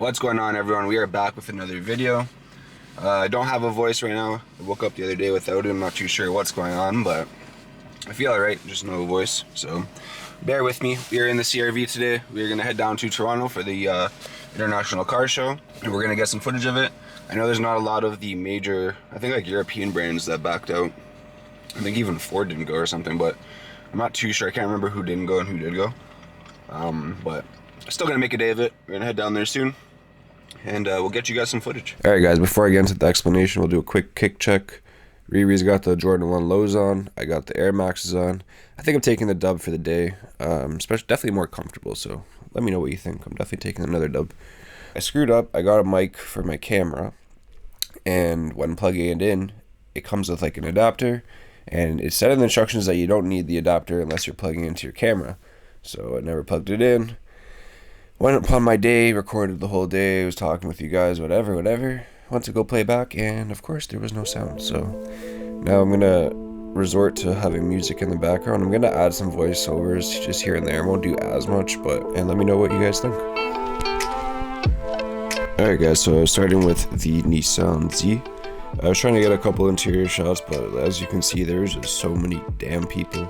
What's going on, everyone? We are back with another video. I don't have a voice right now. I woke up the other day without it. I'm not too sure what's going on, but I feel alright, just no voice. So bear with me. We are in the CRV today. We are going to head down to Toronto for the International Car Show, and we're going to get some footage of it. I know there's not a lot of the major, I think like European brands that backed out. I think even Ford didn't go or something, but I'm not too sure. I can't remember who didn't go and who did go. But still going to make a day of it. We're going to head down there soon, and we'll get you guys some footage. Alright guys, before I get into the explanation, we'll do a quick kick check. Riri's got the Jordan 1 lows on. I got the Air Maxes on. I think I'm taking the dub for the day. Definitely more comfortable, so let me know what you think. I'm definitely taking another dub. I screwed up. I got a mic for my camera, and when plugging it in, it comes with like an adapter, and it said in the instructions that you don't need the adapter unless you're plugging into your camera. So I never plugged it in. Went upon my day, recorded the whole day, was talking with you guys, whatever. Went to go play back, and of course there was no sound. So now I'm gonna resort to having music in the background. I'm gonna add some voiceovers just here and there. I won't do as much, and let me know what you guys think. Alright guys, so starting with the Nissan Z. I was trying to get a couple interior shots, but as you can see, there's just so many damn people.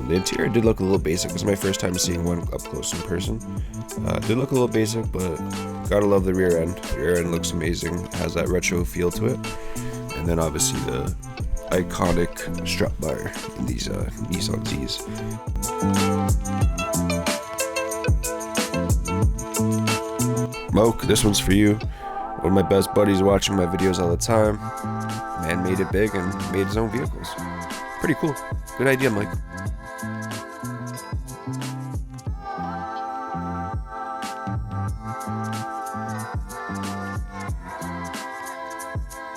The interior did look a little basic. It was my first time seeing one up close in person. It did look a little basic, but gotta love the rear end. The rear end looks amazing. It has that retro feel to it. And then obviously the iconic strap bar in these Nissan Zs. Moke, this one's for you. One of my best buddies watching my videos all the time. Man made it big and made his own vehicles. Pretty cool. Good idea, Mike.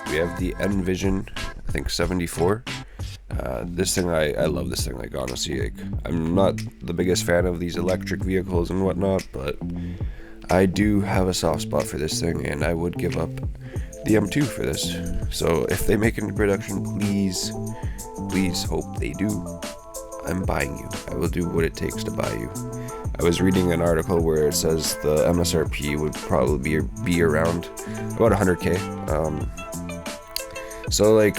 We have the Envision, I think 74. This thing, I love this thing, like honestly. Like, I'm not the biggest fan of these electric vehicles and whatnot, but I do have a soft spot for this thing, and I would give up the M2 for this. So if they make it into production, please hope they do. I'm buying you. I will do what it takes to buy you. I was reading an article where it says the MSRP would probably be around about 100K. So like,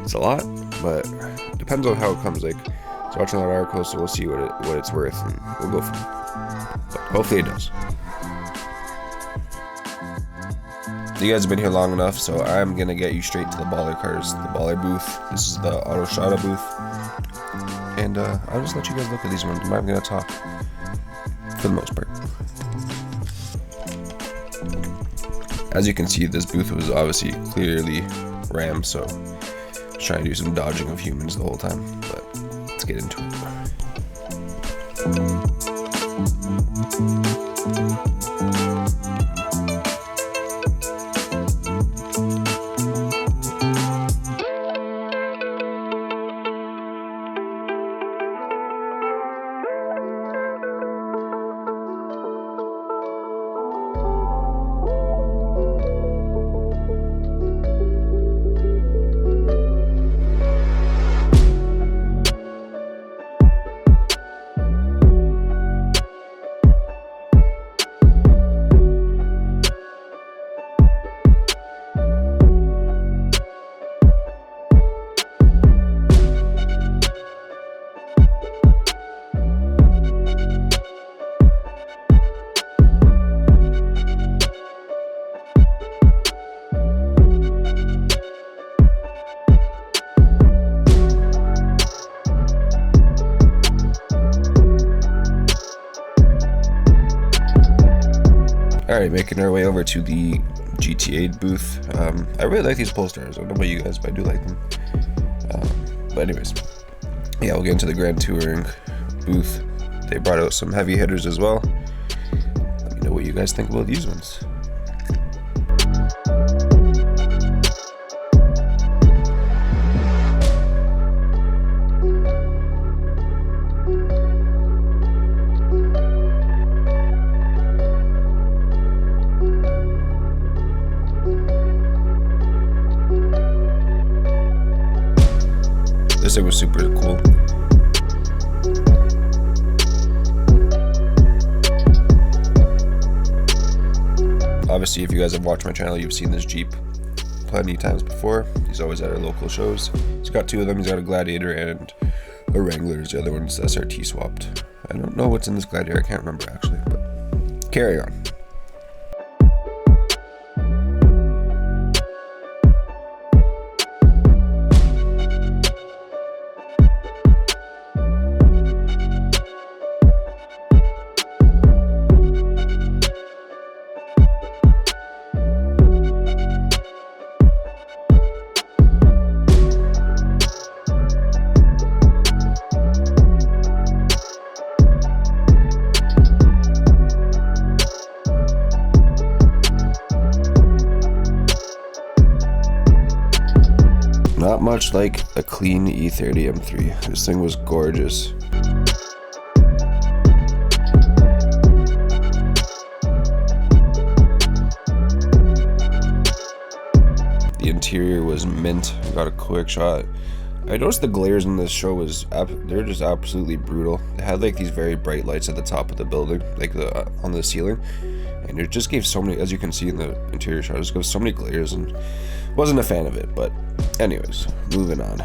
it's a lot, but it depends on how it comes. Like, I was watching that article, so we'll see what it's worth, and we'll go from there. But hopefully it does. You guys have been here long enough, so I'm gonna get you straight to the baller cars, the baller booth. This is the Autoshow booth, and I'll just let you guys look at these ones. I'm not gonna talk for the most part. As you can see, this booth was obviously clearly rammed, so I was trying to do some dodging of humans the whole time. But let's get into it. Alright, making our way over to the GTA booth. I really like these Polestars. I don't know about you guys, but I do like them. But anyways, yeah, we'll get into the Grand Touring booth. They brought out some heavy hitters as well. Let me know what you guys think about these ones. This thing was super cool. Obviously, if you guys have watched my channel, you've seen this Jeep plenty of times before. He's always at our local shows. He's got two of them. He's got a Gladiator and a Wrangler. The other one's SRT swapped. I don't know what's in this Gladiator. I can't remember actually, but carry on. Not much like a clean E30 M3. This thing was gorgeous. The interior was mint. Got a quick shot. I noticed the glares in this show they're just absolutely brutal. They had like these very bright lights at the top of the building, like on the ceiling, and it just gave so many, as you can see in the interior shot, it just gave so many glares, and wasn't a fan of it. But anyways, moving on.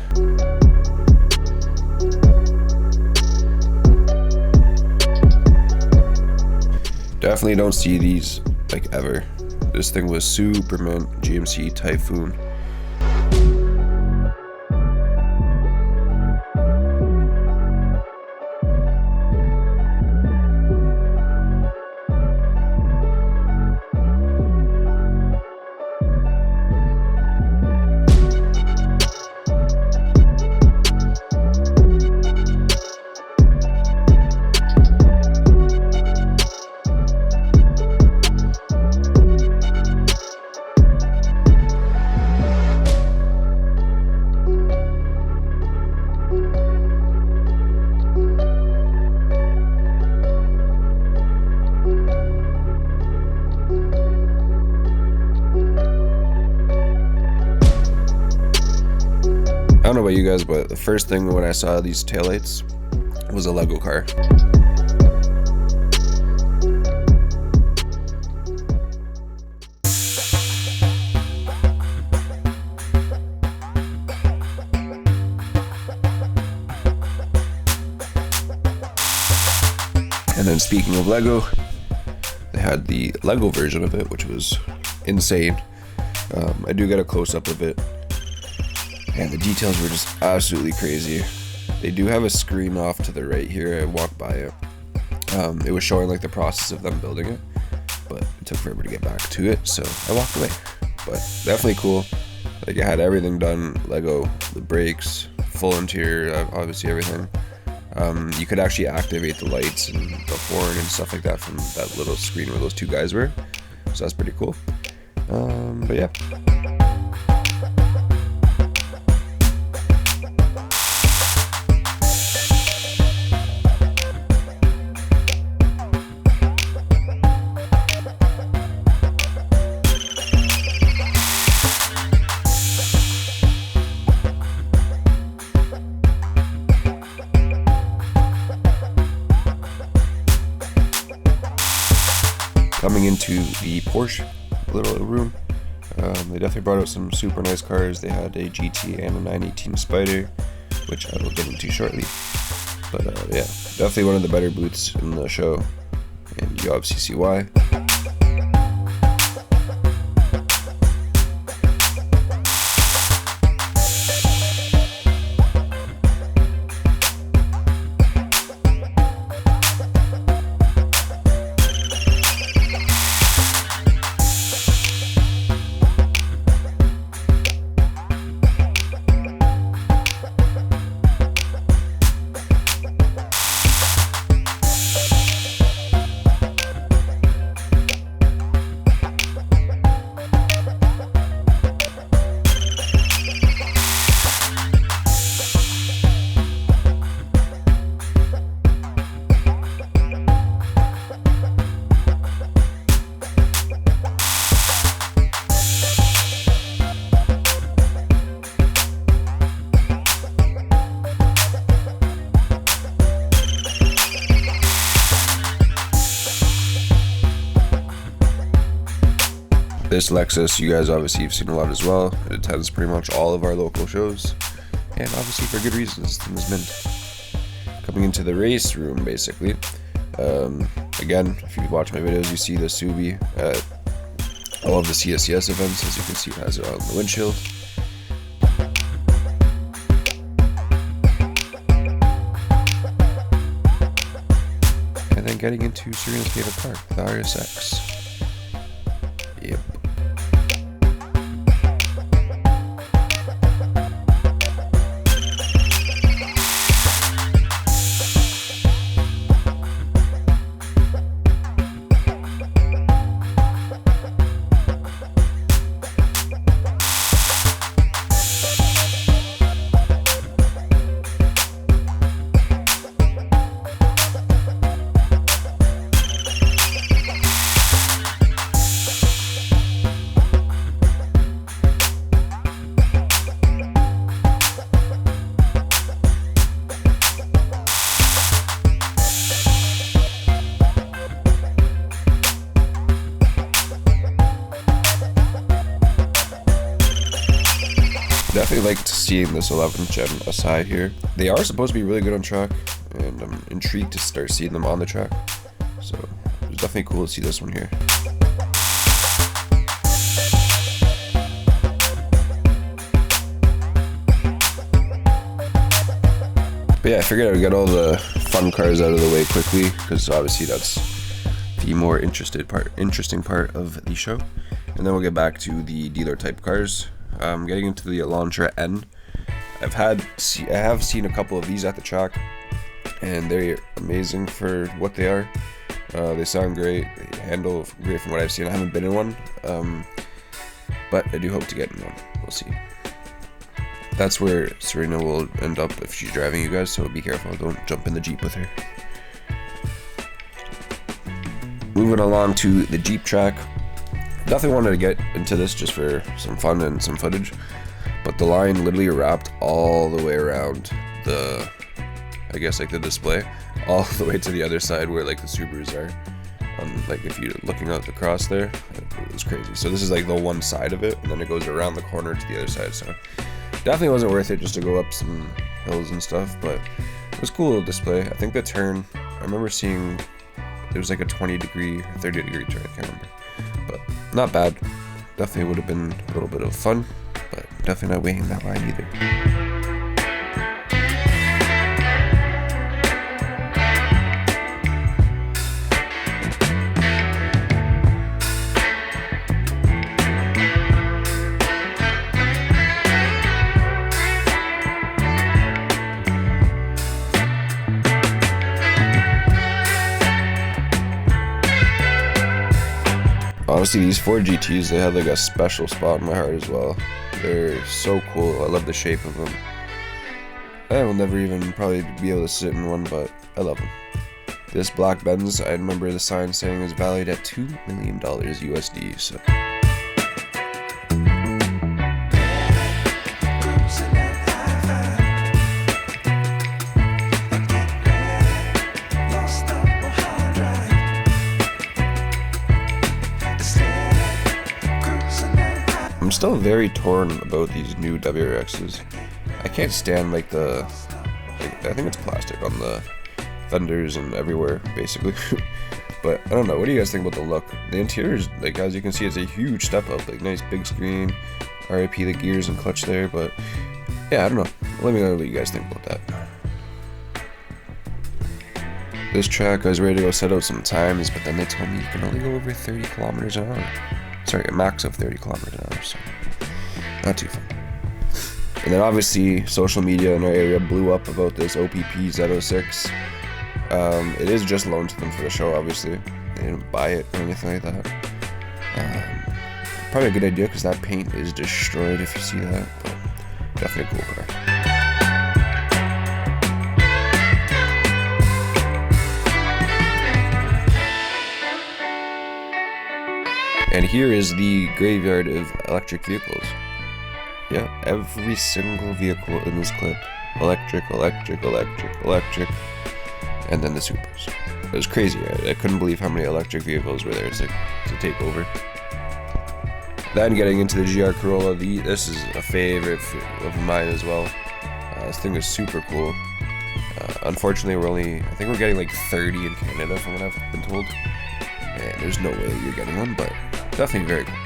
Definitely don't see these like ever. This thing was super mint. GMC Typhoon. I don't know about you guys, but the first thing when I saw these taillights was a Lego car. And then speaking of Lego, they had the Lego version of it, which was insane. I do get a close-up of it, and the details were just absolutely crazy. They do have a screen off to the right here. I walked by it. It was showing like the process of them building it, but it took forever to get back to it, so I walked away. But definitely cool. Like, it had everything done Lego, the brakes, full interior, obviously everything. You could actually activate the lights and the horn and stuff like that from that little screen where those two guys were, so that's pretty cool. But yeah. Coming into the Porsche little room, they definitely brought out some super nice cars. They had a GT and a 918 Spider, which I will get into shortly. But yeah, definitely one of the better booths in the show, and you obviously see why. This Lexus, you guys obviously have seen a lot as well. It attends pretty much all of our local shows, and obviously for good reasons. This thing is mint. Coming into the race room, basically. Again, if you watch my videos, you see the Subi at all of the CSCS events. As you can see, it has it on the windshield. And then getting into Serena's favorite car, the RSX. Yep. Definitely liked seeing this 11th gen SI here. They are supposed to be really good on track, and I'm intrigued to start seeing them on the track. So it's definitely cool to see this one here. But yeah, I figured I would get all the fun cars out of the way quickly, because obviously that's the more interesting part of the show. And then we'll get back to the dealer type cars. Getting into the Elantra N. I have seen a couple of these at the track, and they're amazing for what they are. They sound great, they handle great from what I've seen. I haven't been in one, but I do hope to get in one. We'll see. That's where Serena will end up if she's driving, you guys, so be careful, don't jump in the Jeep with her. Moving along to the Jeep track. Definitely wanted to get into this just for some fun and some footage, but the line literally wrapped all the way around the, I guess like the display, all the way to the other side where like the Subarus are. Like if you're looking out across there, it was crazy. So this is like the one side of it, and then it goes around the corner to the other side. So definitely wasn't worth it just to go up some hills and stuff, but it was a cool little display. I think the turn, I remember seeing there was like a 20-degree or 30-degree turn, I can't remember. But not bad. Definitely would have been a little bit of fun, but definitely not weighing that line either. Honestly, these Ford GTs, they have like a special spot in my heart as well. They're so cool. I love the shape of them. I will never even probably be able to sit in one, but I love them. This black Benz, I remember the sign saying is valued at $2 million USD, so. I'm still very torn about these new WRXs. I can't stand like I think it's plastic on the fenders and everywhere basically. But I don't know, what do you guys think about the look? The interiors, like as you can see, it's a huge step up, like nice big screen, RIP the gears and clutch there, but yeah, I don't know. Let me know what you guys think about that. This track, I was ready to go set out some times, but then they told me you can only go over 30 kilometers an hour. Sorry, a max of 30 kilometers an hour, so not too fun. And then obviously social media in our area blew up about this OPP Z06. It is just loaned to them for the show, obviously. They didn't buy it or anything like that. Probably a good idea because that paint is destroyed if you see that, but definitely a cool car. And here is the graveyard of electric vehicles. Yeah, every single vehicle in this clip. Electric, electric, electric, electric. And then the Supers. It was crazy. I couldn't believe how many electric vehicles were there to take over. Then getting into the GR Corolla, this is a favorite of mine as well. This thing is super cool. Unfortunately, I think we're getting like 30 in Canada from what I've been told. And there's no way you're getting one, but definitely very cool.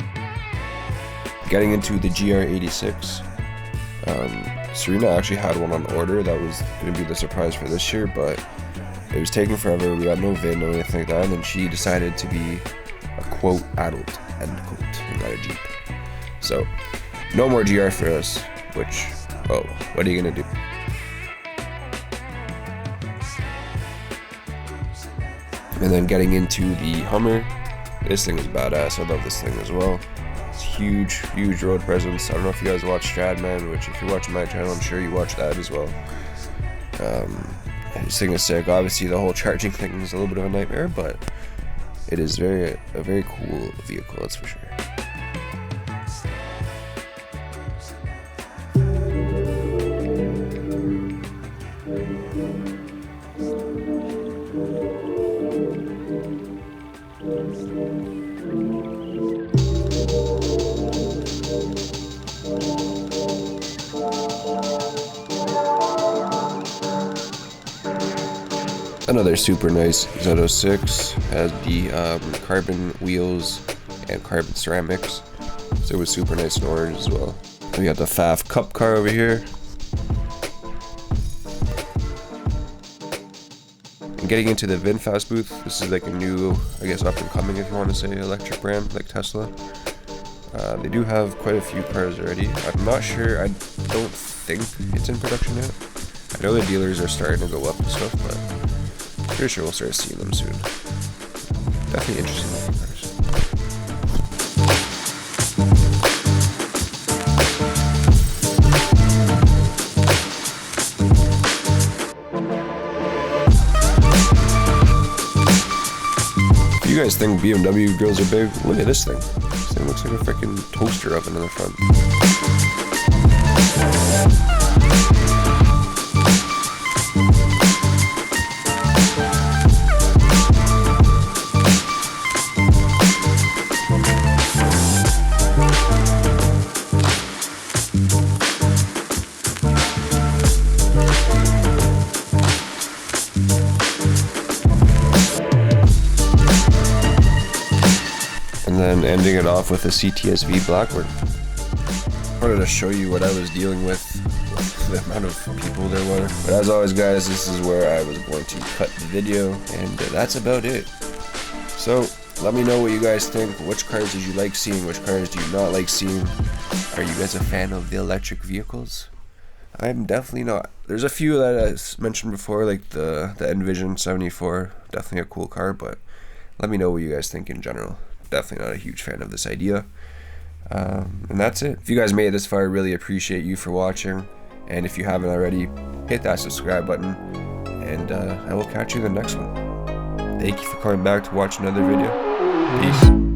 Getting into the GR86. Serena actually had one on order that was going to be the surprise for this year, but it was taking forever. We got no VIN or anything like that, and then she decided to be a quote adult, end quote, and got a Jeep. So, no more GR for us, which, oh, what are you going to do? And then getting into the Hummer. This thing is badass. I love this thing as well. It's huge road presence. I don't know if you guys watch Stradman, which if you watch my channel, I'm sure you watch that as well. This thing is sick. Obviously, the whole charging thing is a little bit of a nightmare, but it is a very cool vehicle, that's for sure. Another super nice Z06 has the carbon wheels and carbon ceramics, so it was super nice in orange as well. We got the FAF Cup car over here. And getting into the VinFast booth, this is like a new, I guess up and coming if you want to say, electric brand like Tesla. They do have quite a few cars already. I'm not sure, I don't think it's in production yet. I know the dealers are starting to go up and stuff, but pretty sure we'll start seeing them soon. Definitely interesting looking cars. If you guys think BMW grills are big, look at this thing. This thing looks like a freaking toaster oven in the front. And then ending it off with a CTSV Blackbird. I wanted to show you what I was dealing with the amount of people there were. But as always guys, this is where I was going to cut the video, and that's about it. So let me know what you guys think. Which cars did you like seeing? Which cars do you not like seeing? Are you guys a fan of the electric vehicles? I'm definitely not. There's a few that I mentioned before, like the Envision 74, definitely a cool car, but let me know what you guys think in general. Definitely not a huge fan of this idea. And that's it. If you guys made it this far, I really appreciate you for watching. And if you haven't already, hit that subscribe button. And I will catch you in the next one. Thank you for coming back to watch another video. Peace.